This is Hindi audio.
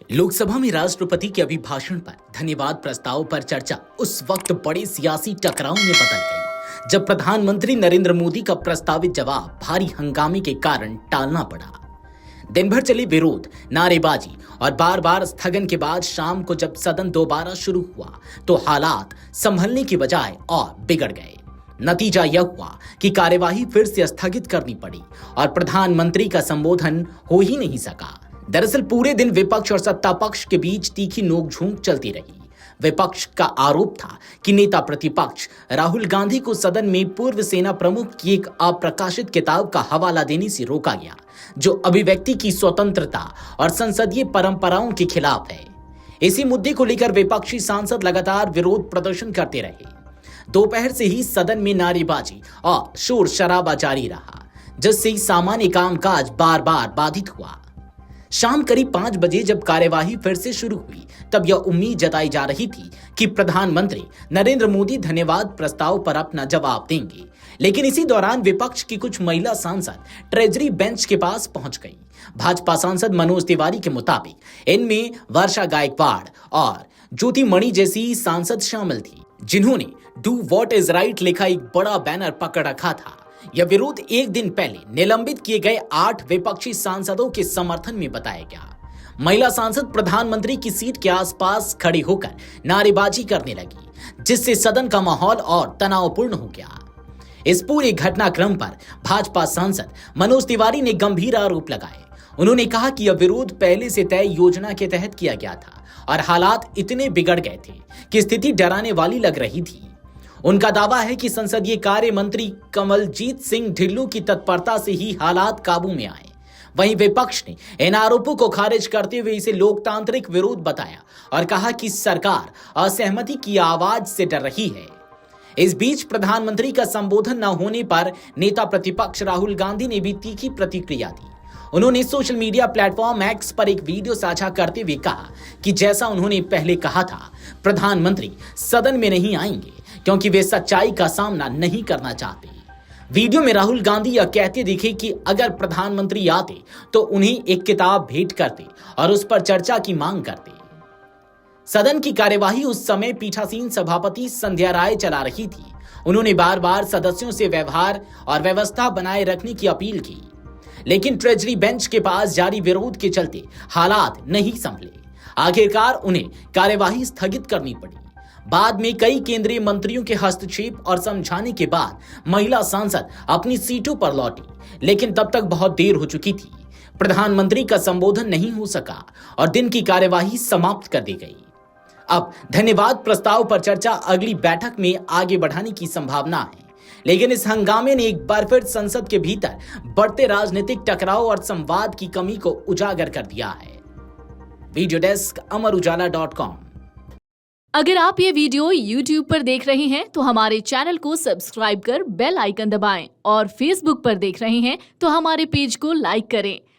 लोकसभा में राष्ट्रपति के अभिभाषण पर धन्यवाद प्रस्ताव पर चर्चा उस वक्त बड़े सियासी टकराव में बदल गई जब प्रधानमंत्री नरेंद्र मोदी का प्रस्तावित जवाब भारी हंगामे के कारण टालना पड़ा। दिन भर चले विरोध, नारेबाजी और बार बार स्थगन के बाद शाम को जब सदन दोबारा शुरू हुआ तो हालात संभलने की बजाय और बिगड़ गए। नतीजा यह हुआ कि कार्यवाही फिर से स्थगित करनी पड़ी और प्रधानमंत्री का संबोधन हो ही नहीं सका। दरअसल पूरे दिन विपक्ष और सत्ता पक्ष के बीच तीखी नोकझोंक चलती रही। विपक्ष का आरोप था कि नेता प्रतिपक्ष राहुल गांधी को सदन में पूर्व सेना प्रमुख की एक अप्रकाशित किताब का हवाला देने से रोका गया, जो अभिव्यक्ति की स्वतंत्रता और संसदीय परंपराओं के खिलाफ है। इसी मुद्दे को लेकर विपक्षी सांसद लगातार विरोध प्रदर्शन करते रहे। दोपहर से ही सदन में नारेबाजी और शोर शराबा जारी रहा, जिससे सामान्य कामकाज बार बार बाधित हुआ। शाम करीब 5 बजे जब कार्यवाही फिर से शुरू हुई तब यह उम्मीद जताई जा रही थी कि प्रधानमंत्री नरेंद्र मोदी धन्यवाद प्रस्ताव पर अपना जवाब देंगे, लेकिन इसी दौरान विपक्ष की कुछ महिला सांसद ट्रेजरी बेंच के पास पहुंच गई। भाजपा सांसद मनोज तिवारी के मुताबिक इनमें वर्षा गायकवाड़ और ज्योति मणि जैसी सांसद शामिल थी, जिन्होंने डू व्हाट इज राइट लिखा एक बड़ा बैनर पकड़ रखा था। यह विरोध एक दिन पहले निलंबित किए गए 8 विपक्षी सांसदों के समर्थन में बताया गया। महिला सांसद प्रधानमंत्री की सीट के आसपास खड़ी होकर नारेबाजी करने लगी, जिससे सदन का माहौल और तनावपूर्ण हो गया। इस पूरे घटनाक्रम पर भाजपा सांसद मनोज तिवारी ने गंभीर आरोप लगाए। उन्होंने कहा कि यह विरोध पहले से तय योजना के तहत किया गया था और हालात इतने बिगड़ गए थे कि स्थिति डराने वाली लग रही थी। उनका दावा है कि संसदीय कार्य मंत्री कमलजीत सिंह ढिल्लों की तत्परता से ही हालात काबू में आए। वहीं विपक्ष ने इन आरोपों को खारिज करते हुए इसे लोकतांत्रिक विरोध बताया और कहा कि सरकार असहमति की आवाज से डर रही है। इस बीच प्रधानमंत्री का संबोधन न होने पर नेता प्रतिपक्ष राहुल गांधी ने भी तीखी प्रतिक्रिया दी। उन्होंने सोशल मीडिया प्लेटफॉर्म एक्स पर एक वीडियो साझा करते हुए कहा कि जैसा उन्होंने पहले कहा था, प्रधानमंत्री सदन में नहीं आएंगे क्योंकि वे सच्चाई का सामना नहीं करना चाहते। वीडियो में राहुल गांधी यह कहते दिखे कि अगर प्रधानमंत्री आते तो उन्हें एक किताब भेंट करते और उस पर चर्चा की मांग करते। सदन की कार्यवाही उस समय पीठासीन सभापति संध्या राय चला रही थी। उन्होंने बार बार सदस्यों से व्यवहार और व्यवस्था बनाए रखने की अपील की, लेकिन ट्रेजरी बेंच के पास जारी विरोध के चलते हालात नहीं संभले। आखिरकार उन्हें कार्यवाही स्थगित करनी पड़ी। बाद में कई केंद्रीय मंत्रियों के हस्तक्षेप और समझाने के बाद महिला सांसद अपनी सीटों पर लौटी, लेकिन तब तक बहुत देर हो चुकी थी। प्रधानमंत्री का संबोधन नहीं हो सका और दिन की कार्यवाही समाप्त कर दी गई। अब धन्यवाद प्रस्ताव पर चर्चा अगली बैठक में आगे बढ़ाने की संभावना है, लेकिन इस हंगामे ने एक बार फिर संसद के भीतर बढ़ते राजनीतिक टकराव और संवाद की कमी को उजागर कर दिया है। Video desk Amar Ujala dot com. अगर आप ये वीडियो YouTube पर देख रहे हैं तो हमारे चैनल को सब्सक्राइब कर बेल आइकन दबाएं और Facebook पर देख रहे हैं तो हमारे पेज को लाइक करें।